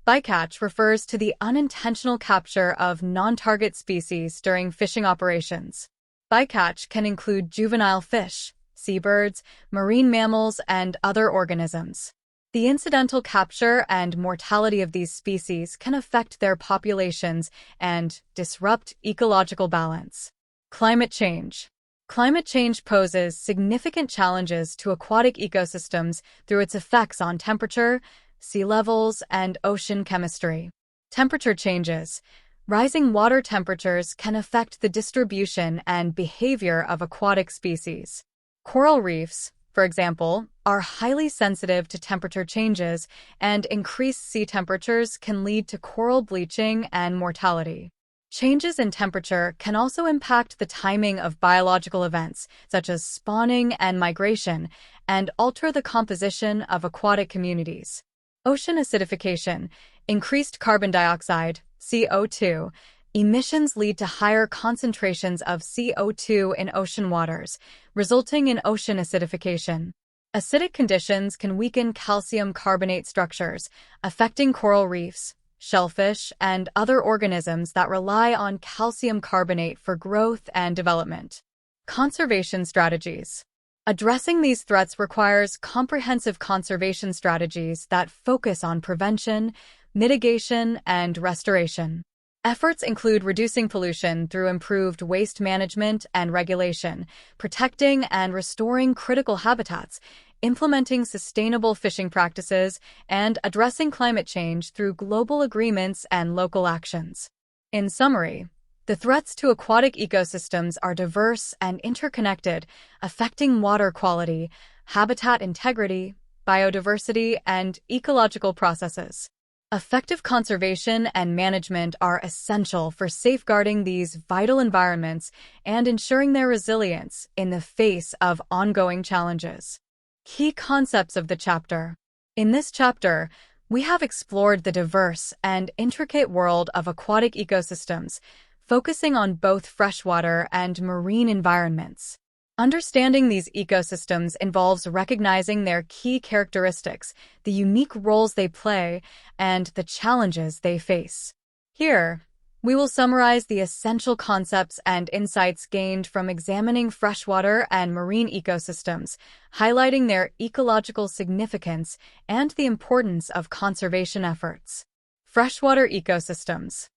Bycatch refers to the unintentional capture of non-target species during fishing operations. Bycatch can include juvenile fish, seabirds, marine mammals, and other organisms. The incidental capture and mortality of these species can affect their populations and disrupt ecological balance. Climate change. Climate change poses significant challenges to aquatic ecosystems through its effects on temperature, sea levels, and ocean chemistry. Temperature changes. Rising water temperatures can affect the distribution and behavior of aquatic species. Coral reefs, for example, are highly sensitive to temperature changes, and increased sea temperatures can lead to coral bleaching and mortality. Changes in temperature can also impact the timing of biological events, such as spawning and migration, and alter the composition of aquatic communities. Ocean acidification, increased carbon dioxide, CO2, emissions lead to higher concentrations of CO2 in ocean waters, resulting in ocean acidification. Acidic conditions can weaken calcium carbonate structures, affecting coral reefs, shellfish, and other organisms that rely on calcium carbonate for growth and development. Conservation strategies. Addressing these threats requires comprehensive conservation strategies that focus on prevention, mitigation, and restoration. Efforts include reducing pollution through improved waste management and regulation, protecting and restoring critical habitats, implementing sustainable fishing practices, and addressing climate change through global agreements and local actions. In summary, the threats to aquatic ecosystems are diverse and interconnected, affecting water quality, habitat integrity, biodiversity, and ecological processes. Effective conservation and management are essential for safeguarding these vital environments and ensuring their resilience in the face of ongoing challenges. Key concepts of the chapter. In this chapter, we have explored the diverse and intricate world of aquatic ecosystems, focusing on both freshwater and marine environments. Understanding these ecosystems involves recognizing their key characteristics, the unique roles they play, and the challenges they face. Here, we will summarize the essential concepts and insights gained from examining freshwater and marine ecosystems, highlighting their ecological significance and the importance of conservation efforts. Freshwater ecosystems.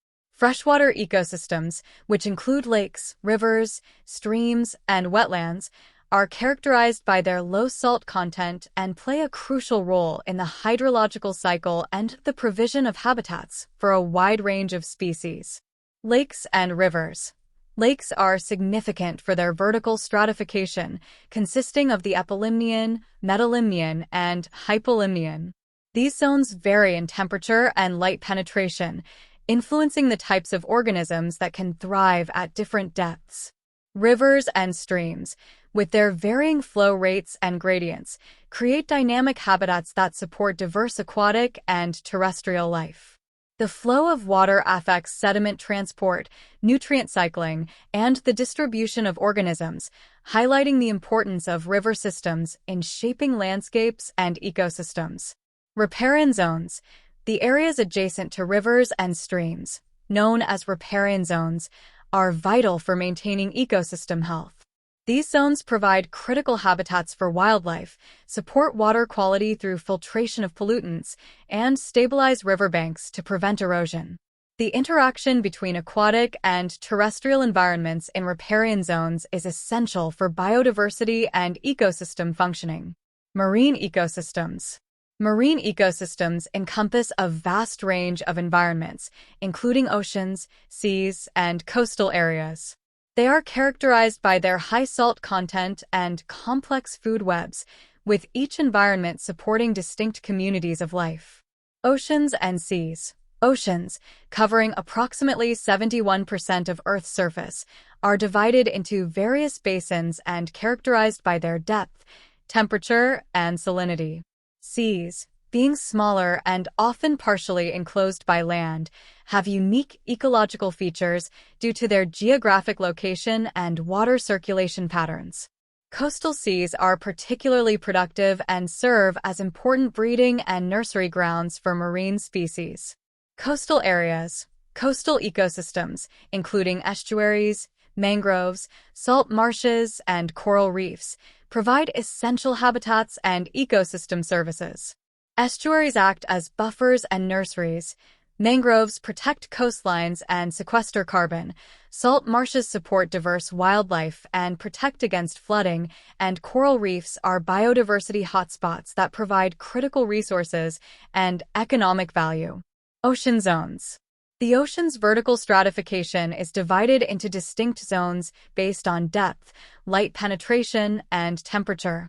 Freshwater ecosystems, which include lakes, rivers, streams, and wetlands, are characterized by their low salt content and play a crucial role in the hydrological cycle and the provision of habitats for a wide range of species. Lakes and rivers. Lakes are significant for their vertical stratification, consisting of the epilimnion, metalimnion, and hypolimnion. These zones vary in temperature and light penetration, influencing the types of organisms that can thrive at different depths. Rivers and streams, with their varying flow rates and gradients, create dynamic habitats that support diverse aquatic and terrestrial life. The flow of water affects sediment transport, nutrient cycling, and the distribution of organisms, highlighting the importance of river systems in shaping landscapes and ecosystems. Riparian zones. The areas adjacent to rivers and streams, known as riparian zones, are vital for maintaining ecosystem health. These zones provide critical habitats for wildlife, support water quality through filtration of pollutants, and stabilize riverbanks to prevent erosion. The interaction between aquatic and terrestrial environments in riparian zones is essential for biodiversity and ecosystem functioning. Marine ecosystems. Marine ecosystems encompass a vast range of environments, including oceans, seas, and coastal areas. They are characterized by their high salt content and complex food webs, with each environment supporting distinct communities of life. Oceans and seas. Oceans, covering approximately 71% of Earth's surface, are divided into various basins and characterized by their depth, temperature, and salinity. Seas, being smaller and often partially enclosed by land, have unique ecological features due to their geographic location and water circulation patterns. Coastal seas are particularly productive and serve as important breeding and nursery grounds for marine species. Coastal areas. Coastal ecosystems, including estuaries, mangroves, salt marshes, and coral reefs, provide essential habitats and ecosystem services. Estuaries act as buffers and nurseries. Mangroves protect coastlines and sequester carbon. Salt marshes support diverse wildlife and protect against flooding, and coral reefs are biodiversity hotspots that provide critical resources and economic value. Ocean zones. The ocean's vertical stratification is divided into distinct zones based on depth, light penetration, and temperature.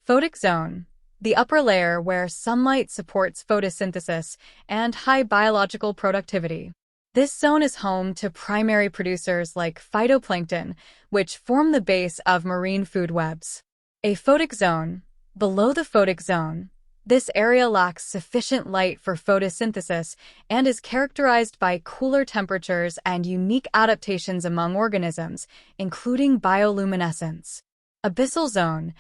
Photic zone, the upper layer where sunlight supports photosynthesis and high biological productivity. This zone is home to primary producers like phytoplankton, which form the base of marine food webs. Aphotic zone, below the photic zone, This area lacks sufficient light for photosynthesis and is characterized by cooler temperatures and unique adaptations among organisms, including bioluminescence. Abyssal zone,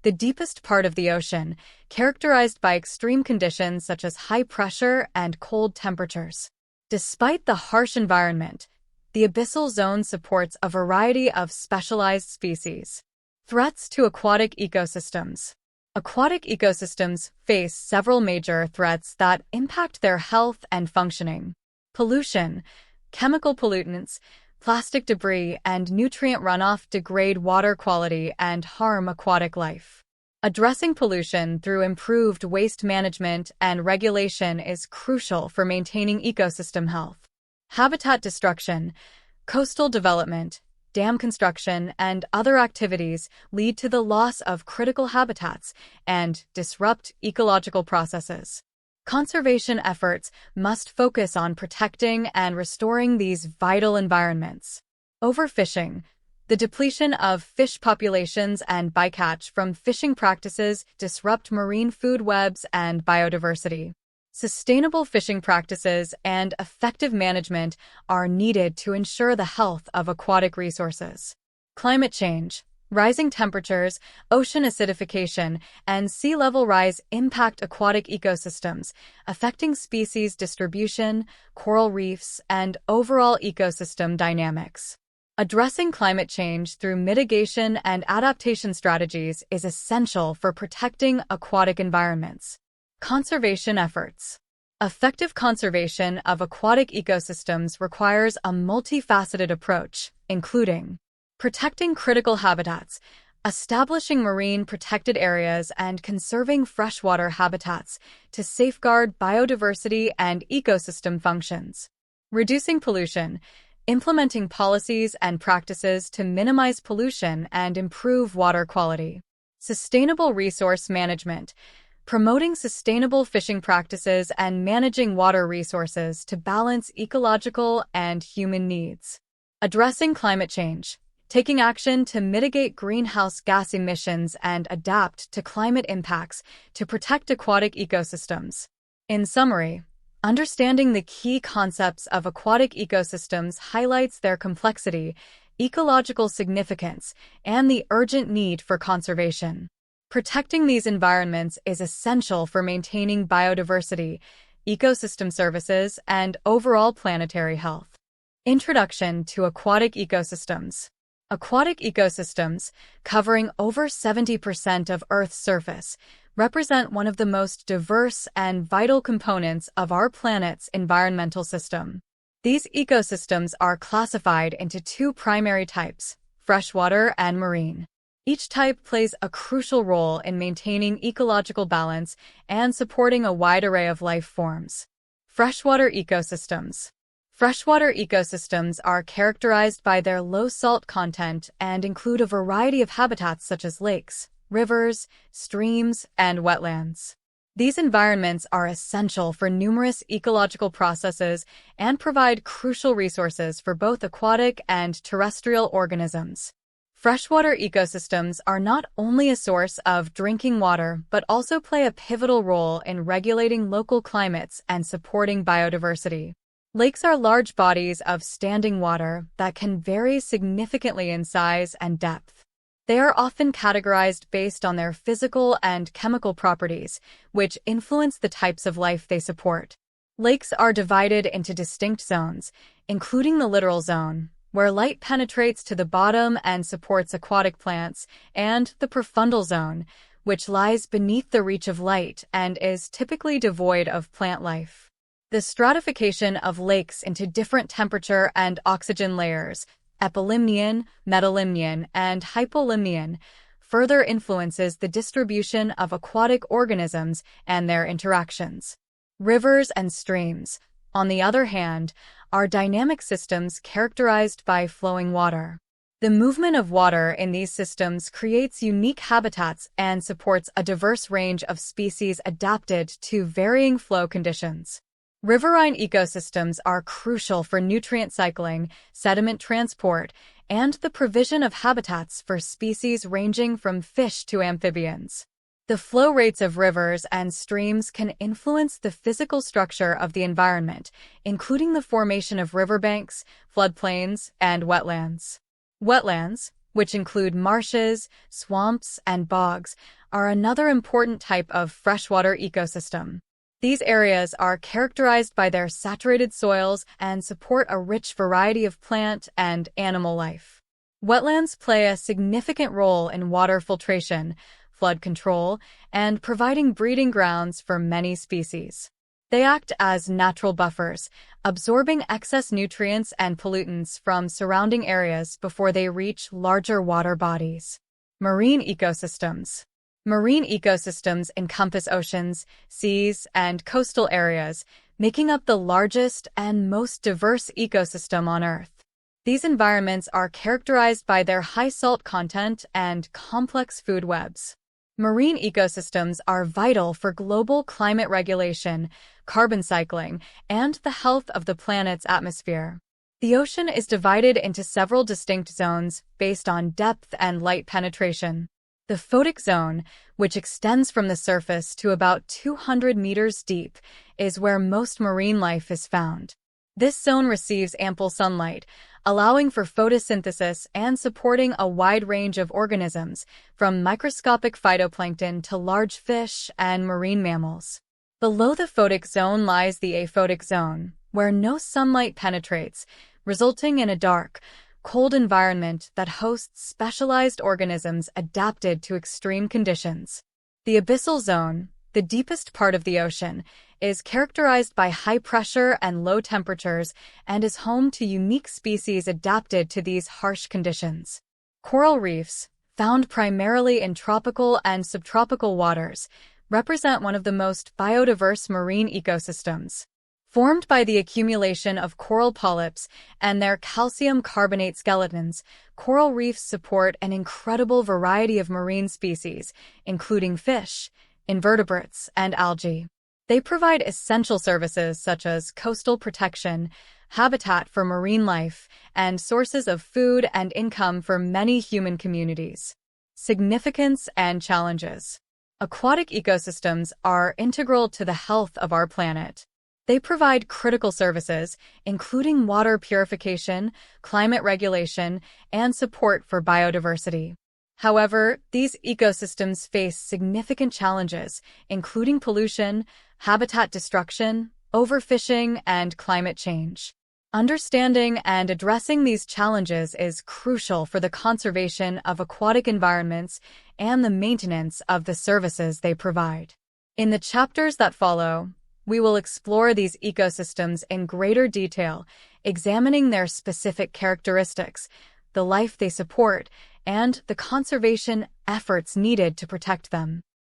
the deepest part of the ocean, characterized by extreme conditions such as high pressure and cold temperatures. Despite the harsh environment, the abyssal zone supports a variety of specialized species. Threats to aquatic ecosystems. Aquatic ecosystems face several major threats that impact their health and functioning. Pollution, chemical pollutants, plastic debris, and nutrient runoff degrade water quality and harm aquatic life. Addressing pollution through improved waste management and regulation is crucial for maintaining ecosystem health. Habitat destruction, coastal development, dam construction, and other activities lead to the loss of critical habitats and disrupt ecological processes. Conservation efforts must focus on protecting and restoring these vital environments. Overfishing, the depletion of fish populations and bycatch from fishing practices disrupt marine food webs and biodiversity. Sustainable fishing practices and effective management are needed to ensure the health of aquatic resources. Climate change, rising temperatures, ocean acidification, and sea level rise impact aquatic ecosystems, affecting species distribution, coral reefs, and overall ecosystem dynamics. Addressing climate change through mitigation and adaptation strategies is essential for protecting aquatic environments. Conservation efforts. Effective conservation of aquatic ecosystems requires a multifaceted approach, including protecting critical habitats, establishing marine protected areas, and conserving freshwater habitats to safeguard biodiversity and ecosystem functions. Reducing pollution, implementing policies and practices to minimize pollution and improve water quality. Sustainable resource management, promoting sustainable fishing practices and managing water resources to balance ecological and human needs. Addressing climate change, taking action to mitigate greenhouse gas emissions and adapt to climate impacts to protect aquatic ecosystems. In summary, understanding the key concepts of aquatic ecosystems highlights their complexity, ecological significance, and the urgent need for conservation. Protecting these environments is essential for maintaining biodiversity, ecosystem services, and overall planetary health. Introduction to aquatic ecosystems. Aquatic ecosystems, covering over 70% of Earth's surface, represent one of the most diverse and vital components of our planet's environmental system. These ecosystems are classified into two primary types, freshwater and marine. Each type plays a crucial role in maintaining ecological balance and supporting a wide array of life forms. Freshwater ecosystems. Freshwater ecosystems are characterized by their low salt content and include a variety of habitats such as lakes, rivers, streams, and wetlands. These environments are essential for numerous ecological processes and provide crucial resources for both aquatic and terrestrial organisms. Freshwater ecosystems are not only a source of drinking water but also play a pivotal role in regulating local climates and supporting biodiversity. Lakes are large bodies of standing water that can vary significantly in size and depth. They are often categorized based on their physical and chemical properties, which influence the types of life they support. Lakes are divided into distinct zones, including the littoral zone, where light penetrates to the bottom and supports aquatic plants, and the profundal zone, which lies beneath the reach of light and is typically devoid of plant life. The stratification of lakes into different temperature and oxygen layers, epilimnion, metalimnion, and hypolimnion, further influences the distribution of aquatic organisms and their interactions. Rivers and streams, on the other hand, are dynamic systems characterized by flowing water. The movement of water in these systems creates unique habitats and supports a diverse range of species adapted to varying flow conditions. Riverine ecosystems are crucial for nutrient cycling, sediment transport, and the provision of habitats for species ranging from fish to amphibians. The flow rates of rivers and streams can influence the physical structure of the environment, including the formation of riverbanks, floodplains, and wetlands. Wetlands, which include marshes, swamps, and bogs, are another important type of freshwater ecosystem. These areas are characterized by their saturated soils and support a rich variety of plant and animal life. Wetlands play a significant role in water filtration, flood control, and providing breeding grounds for many species. They act as natural buffers, absorbing excess nutrients and pollutants from surrounding areas before they reach larger water bodies. Marine ecosystems. Marine ecosystems encompass oceans, seas, and coastal areas, making up the largest and most diverse ecosystem on Earth. These environments are characterized by their high salt content and complex food webs. Marine ecosystems are vital for global climate regulation, carbon cycling, and the health of the planet's atmosphere. The ocean is divided into several distinct zones based on depth and light penetration. The photic zone, which extends from the surface to about 200 meters deep, is where most marine life is found. This zone receives ample sunlight, allowing for photosynthesis and supporting a wide range of organisms, from microscopic phytoplankton to large fish and marine mammals. Below the photic zone lies the aphotic zone, where no sunlight penetrates, resulting in a dark, cold environment that hosts specialized organisms adapted to extreme conditions. The abyssal zone, the deepest part of the ocean, is characterized by high pressure and low temperatures and is home to unique species adapted to these harsh conditions. Coral reefs, found primarily in tropical and subtropical waters, represent one of the most biodiverse marine ecosystems. Formed by the accumulation of coral polyps and their calcium carbonate skeletons, coral reefs support an incredible variety of marine species, including fish, invertebrates, and algae. They provide essential services such as coastal protection, habitat for marine life, and sources of food and income for many human communities. Significance and challenges. Aquatic ecosystems are integral to the health of our planet. They provide critical services, including water purification, climate regulation, and support for biodiversity. However, these ecosystems face significant challenges, including pollution, habitat destruction, overfishing, and climate change. Understanding and addressing these challenges is crucial for the conservation of aquatic environments and the maintenance of the services they provide. In the chapters that follow, we will explore these ecosystems in greater detail, examining their specific characteristics, the life they support, and the conservation efforts needed to protect them.